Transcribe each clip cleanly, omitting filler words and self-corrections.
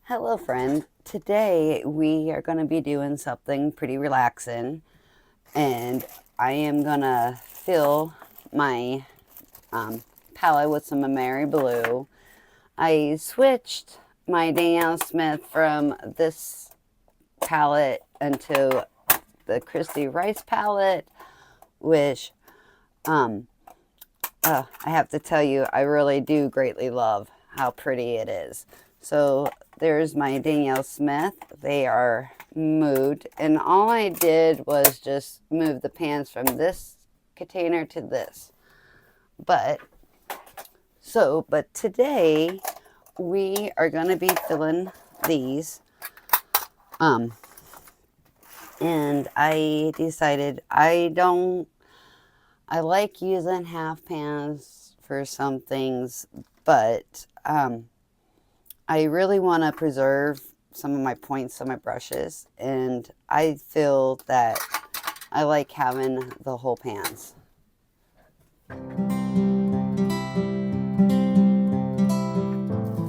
Hello friend, today we are going to be doing something pretty relaxing and I am going to fill my palette with some Mary Blue. I switched my Danielle Smith from this palette into the Christy Rice palette, which I have to tell you, I really do greatly love how pretty it is. So there's my Danielle Smith. They are moved. And all I did was just move the pans from this container to this. But today we are going to be filling these. And I decided I like using half pans for some things, but I really want to preserve some of my points on my brushes, and I feel that I like having the whole pans.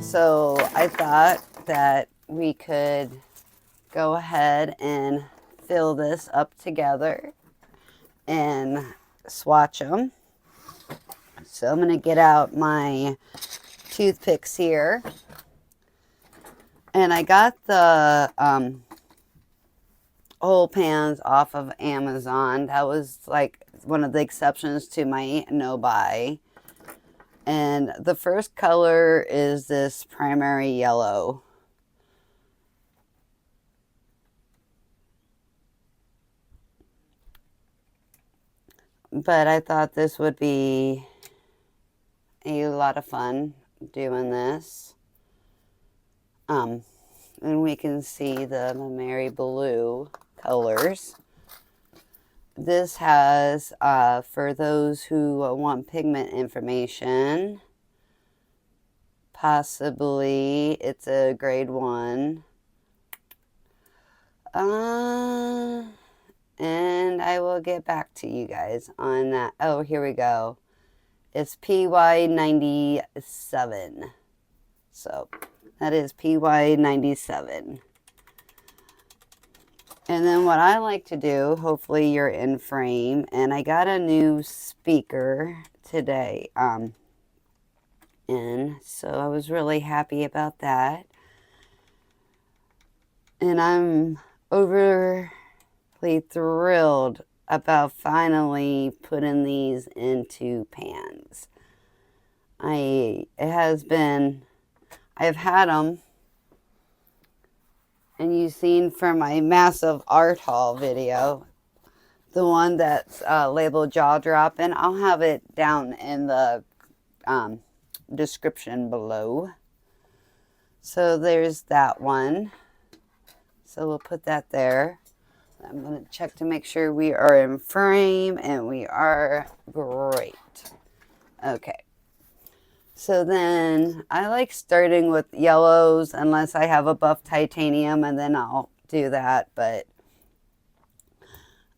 So I thought that we could go ahead and fill this up together and swatch them. So I'm going to get out my toothpicks here. And I got the whole pans off of Amazon. That was like one of the exceptions to my no buy. And the first color is this primary yellow. But I thought this would be a lot of fun doing this. And we can see the Mary Blue colors. This has, for those who want pigment information, possibly it's a grade 1. And I will get back to you guys on that. Oh, here we go. It's PY97. So that is PY97. And then what I like to do, hopefully you're in frame, and I got a new speaker today. And so I was really happy about that. And I'm overly thrilled about finally putting these into pans. I've had them, and you've seen from my massive art haul video, the one that's labeled jaw drop, and I'll have it down in the description below. So there's that one. So we'll put that there. I'm going to check to make sure we are in frame, and we are great. Okay. So then I like starting with yellows unless I have a buff titanium, and then I'll do that. But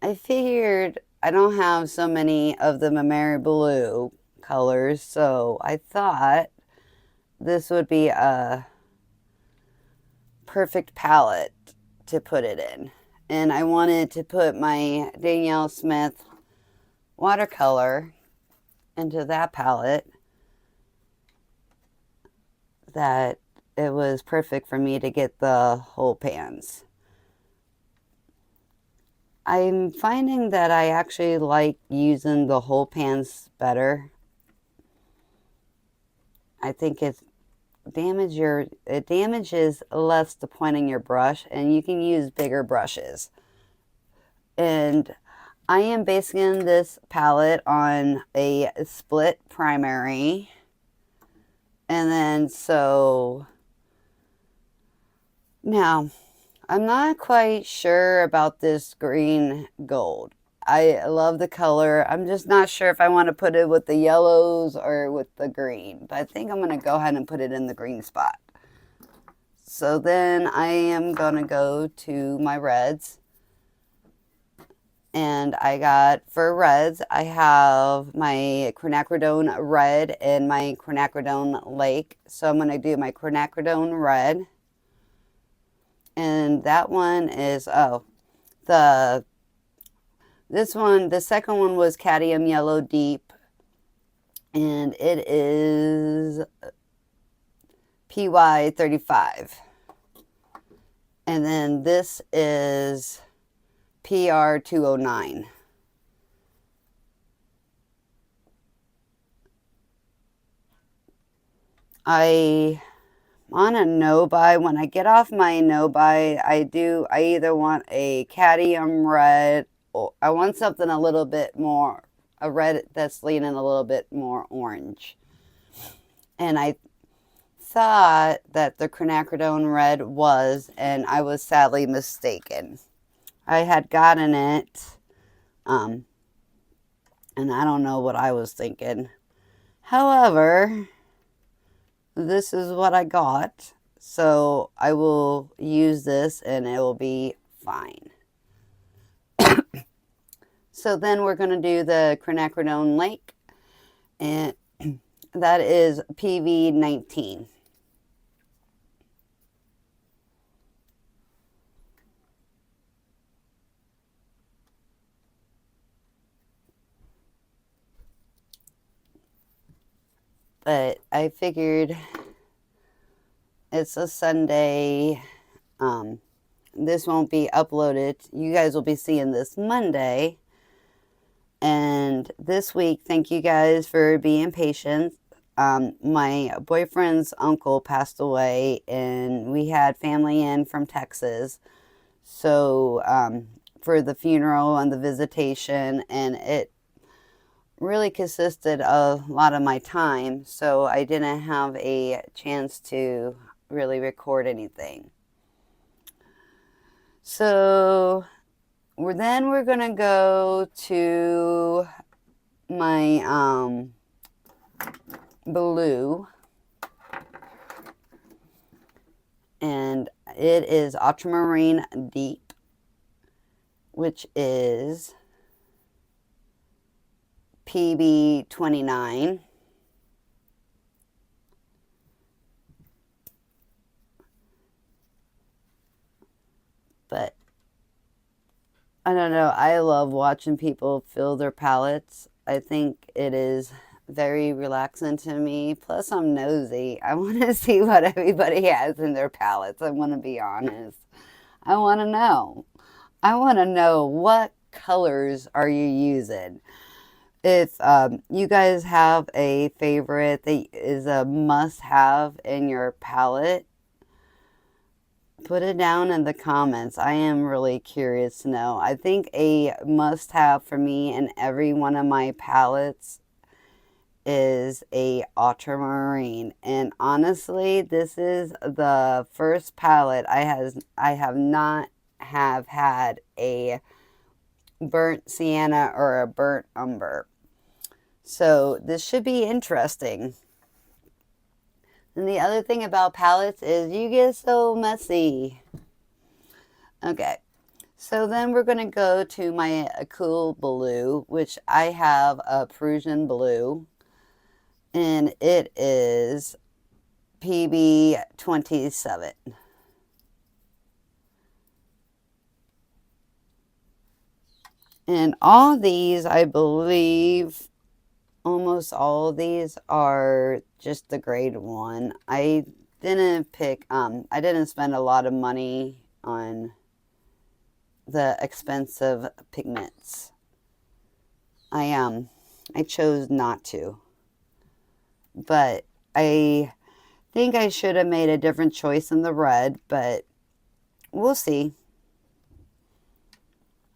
I figured I don't have so many of the Mary Blue colors, so I thought this would be a perfect palette to put it in. And I wanted to put my Danielle Smith watercolor into that palette, that it was perfect for me to get the whole pans. I'm finding that I actually like using the whole pans better. I think it damages less the point in your brush, and you can use bigger brushes. And I am basing this palette on a split primary. And then so now I'm not quite sure about this green gold. I love the color. I'm just not sure if I want to put it with the yellows or with the green. But I think I'm going to go ahead and put it in the green spot. So then I am going to go to my reds. And I got, for reds, I have my quinacridone red and my quinacridone lake. So I'm going to do my quinacridone red. And that one is, this one, the second one was Cadmium Yellow Deep, and it is PY 35. And then this is PR 209. I on a no buy. When I get off my no buy, I either want a cadmium red, or I want something a little bit more, a red that's leaning a little bit more orange. And I thought that the quinacridone red was, and I was sadly mistaken. I had gotten it, and I don't know what I was thinking. However, this is what I got, so I will use this and it will be fine. So then we're going to do the quinacridone lake, and that is PV 19. But I figured it's a Sunday. This won't be uploaded. You guys will be seeing this Monday. And this week, thank you guys for being patient. My boyfriend's uncle passed away, and we had family in from Texas. So for the funeral and the visitation, and it really consisted of a lot of my time, so I didn't have a chance to really record anything. So we're gonna go to my blue, and it is Ultramarine Deep, which is PB 29. But I don't know, I love watching people fill their palettes. I think it is very relaxing to me. Plus, I'm nosy. I want to see what everybody has in their palettes. I want to be honest. I want to know. I want to know, what colors are you using? If you guys have a favorite that is a must-have in your palette, put it down in the comments. I am really curious to know. I think a must-have for me in every one of my palettes is a ultramarine. And honestly, this is the first palette I have not had a burnt sienna or a burnt umber. So this should be interesting. And the other thing about palettes is you get so messy. Okay, so then we're going to go to my cool blue, which I have a Prussian blue, and it is PB 27. And all these, I believe, almost all of these are just the grade 1. I didn't spend a lot of money on the expensive pigments. I chose not to. But I think I should have made a different choice in the red, but we'll see.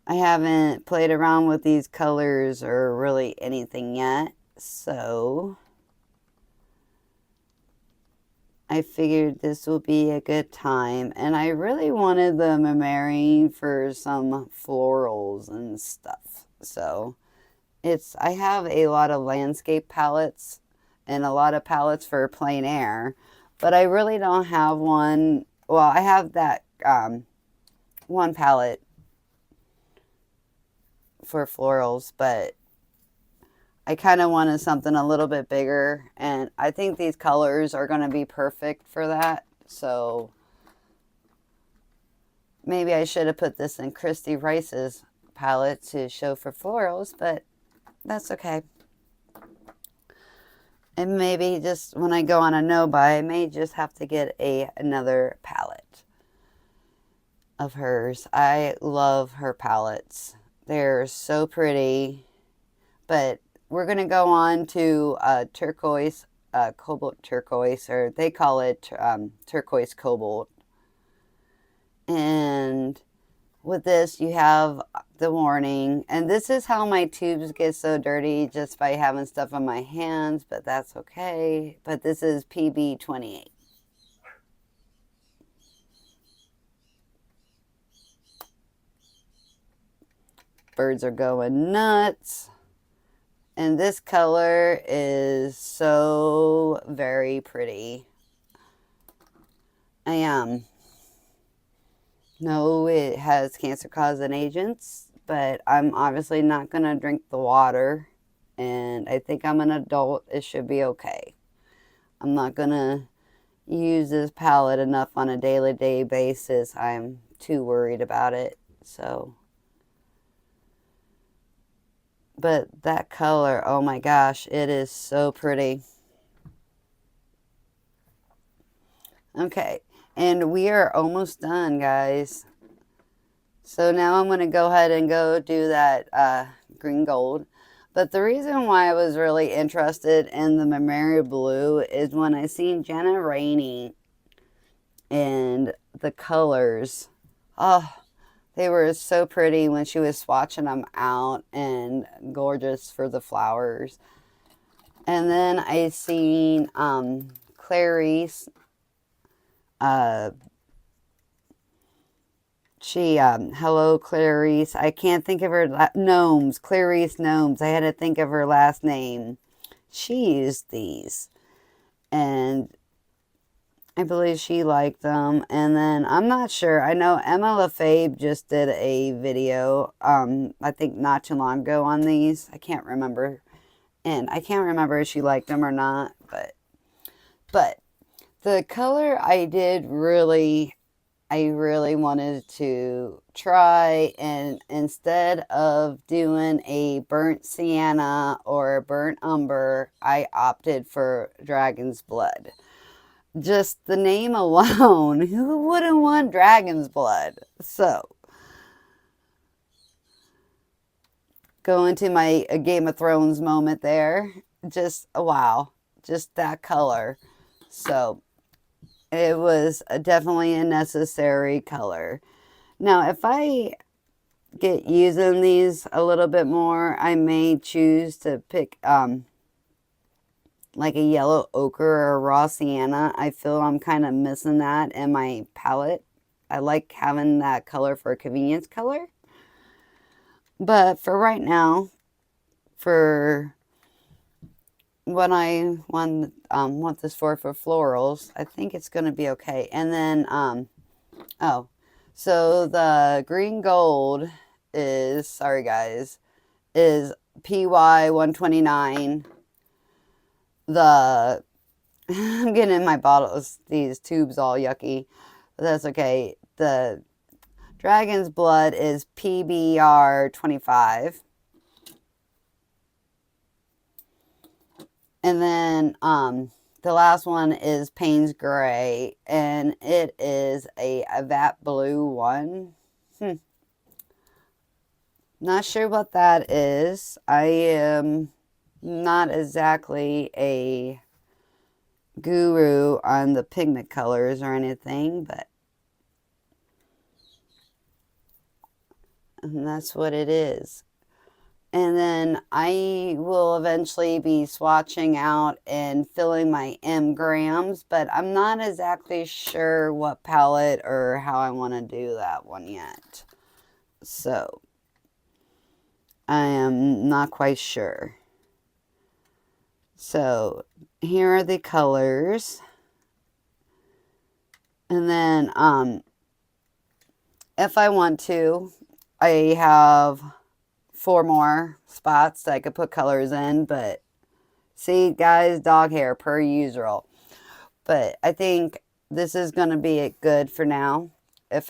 I haven't played around with these colors or really anything yet, so I figured this will be a good time. And I really wanted the Memory for some florals and stuff. So I have a lot of landscape palettes and a lot of palettes for plein air, but I really don't have one. Well, I have that one palette for florals, but I kind of wanted something a little bit bigger, and I think these colors are going to be perfect for that. So maybe I should have put this in Christy Rice's palette to show for florals, but that's okay. And maybe just when I go on a no-buy, I may just have to get another palette of hers. I love her palettes. They're so pretty. But we're going to go on to turquoise, cobalt turquoise, or they call it turquoise cobalt. And with this, you have the warning. And this is how my tubes get so dirty, just by having stuff on my hands, but that's okay. But this is PB28. Birds are going nuts. And this color is so very pretty. No, it has cancer-causing agents, but I'm obviously not going to drink the water. And I think I'm an adult. It should be okay. I'm not going to use this palette enough on a daily basis. I'm too worried about it. So, but that color, oh my gosh, it is so pretty. Okay, and we are almost done, guys. So now I'm going to go ahead and go do that green gold. But the reason why I was really interested in the Memory Blue is when I seen Jenna Rainey and the colors. Oh, they were so pretty when she was swatching them out, and gorgeous for the flowers. And then I seen Clarice. Hello Clarice. I can't think of her Gnomes. Clarice Gnomes. I had to think of her last name. She used these, and I believe she liked them. And then I'm not sure. I know Emma LaFabe just did a video. I think not too long ago on these. I can't remember, and I can't remember if she liked them or not. But the color I really wanted to try, and instead of doing a burnt sienna or a burnt umber, I opted for Dragon's Blood. Just the name alone, who wouldn't want Dragon's Blood? So, going to my Game of Thrones moment there. Just, wow, just that color. So, it was definitely a necessary color. Now, if I get using these a little bit more, I may choose to pick like a yellow ochre or a raw sienna. I feel I'm kind of missing that in my palette. I like having that color for a convenience color. But for right now, for what I want this for florals, I think it's going to be okay. And then, oh, so the green gold is, sorry guys, is PY 129. I'm getting in my bottles, these tubes all yucky, but that's okay. The Dragon's Blood is PBR 25. And then the last one is Payne's Gray, and it is a Vat Blue one. Not sure what that is. I am not exactly a guru on the pigment colors or anything, but and that's what it is. And then I will eventually be swatching out and filling my M grams, but I'm not exactly sure what palette or how I want to do that one yet. So, I am not quite sure. So, here are the colors. And then, if I want to, I have 4 more spots that I could put colors in, but see guys, dog hair per usual. But I think this is going to be good for now. I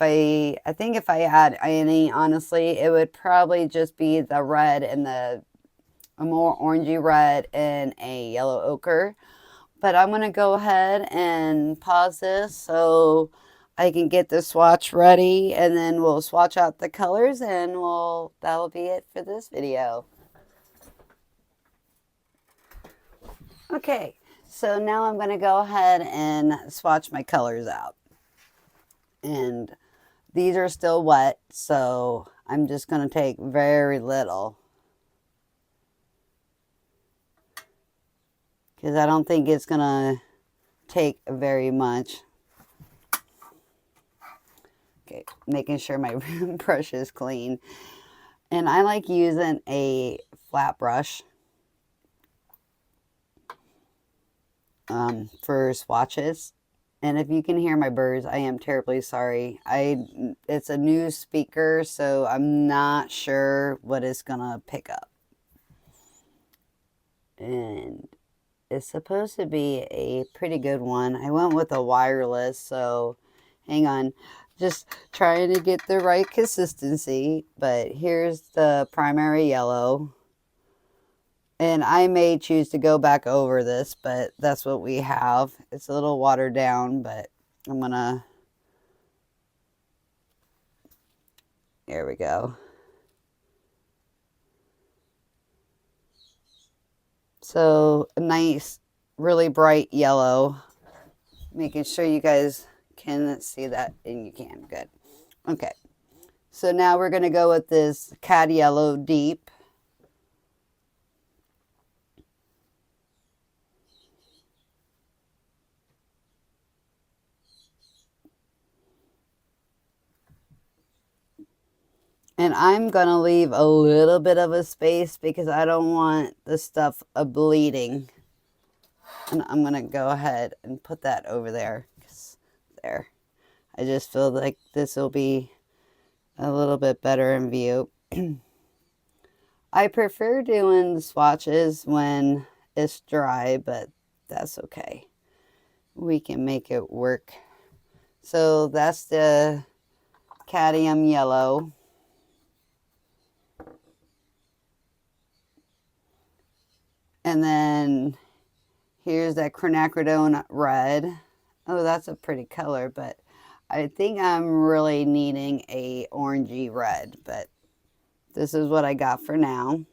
think if I had any, honestly, it would probably just be the red and a more orangey red and a yellow ochre. But I'm going to go ahead and pause this so I can get the swatch ready, and then we'll swatch out the colors, and that'll be it for this video. Okay, so now I'm going to go ahead and swatch my colors out. And these are still wet, so I'm just going to take very little, because I don't think it's going to take very much. Okay, making sure my brush is clean. And I like using a flat brush for swatches. And if you can hear my birds, I am terribly sorry. It's a new speaker, so I'm not sure what it's gonna pick up. And it's supposed to be a pretty good one. I went with a wireless, so hang on. Just trying to get the right consistency. But here's the primary yellow. And I may choose to go back over this, but that's what we have. It's a little watered down, but I'm gonna... There we go. So a nice, really bright yellow. Making sure you guys can see that, and you can. Good. Okay. So now we're gonna go with this cad yellow deep. And I'm going to leave a little bit of a space because I don't want the stuff bleeding. And I'm going to go ahead and put that over there. There. I just feel like this will be a little bit better in view. I prefer doing swatches when it's dry, but that's okay. We can make it work. So that's the cadmium yellow. And then here's that quinacridone red. Oh, that's a pretty color, but I think I'm really needing a orangey red, but this is what I got for now.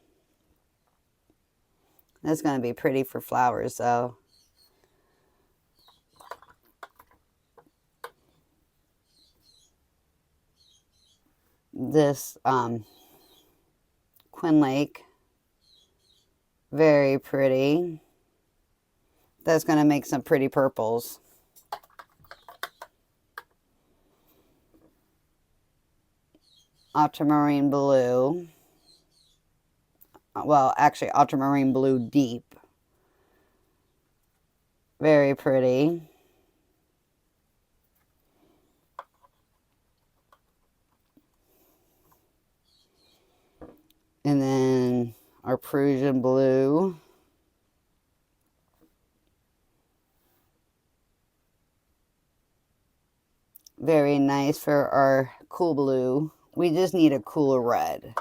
That's going to be pretty for flowers, though. This Quin Lake, very pretty. That's going to make some pretty purples. Ultramarine blue. Well, actually, ultramarine blue deep. Very pretty. And then our Prussian blue. Very nice for our cool blue. We just need a cooler red.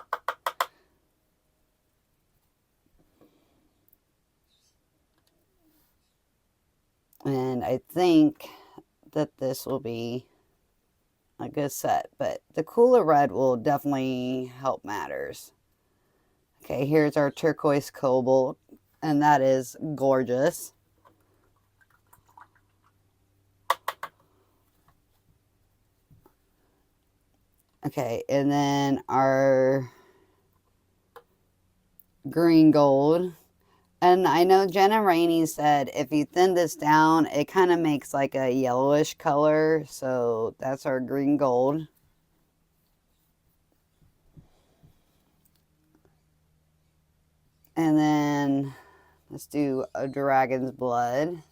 And I think that this will be a good set. But the cooler red will definitely help matters. Okay, here's our turquoise cobalt. And that is gorgeous. Okay, and then our green gold. And I know Jenna Rainey said if you thin this down, it kind of makes like a yellowish color. So that's our green gold. And then let's do a dragon's blood.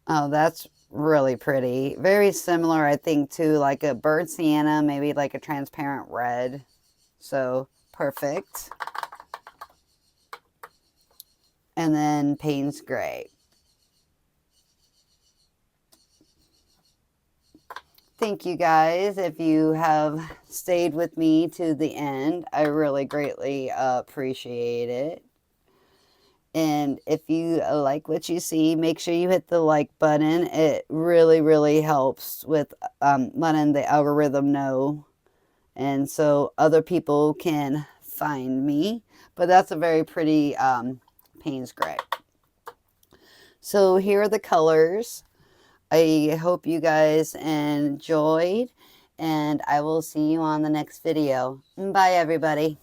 Oh, that's really pretty. Very similar, I think, to like a burnt sienna, maybe like a transparent red. So perfect. And then Payne's Gray. thank you guys if you have stayed with me to the end. I really greatly appreciate it. And if you like what you see, make sure you hit the like button. It really, really helps with letting the algorithm know. And so other people can find me. But that's a very pretty Payne's gray. So here are the colors. I hope you guys enjoyed. And I will see you on the next video. Bye, everybody.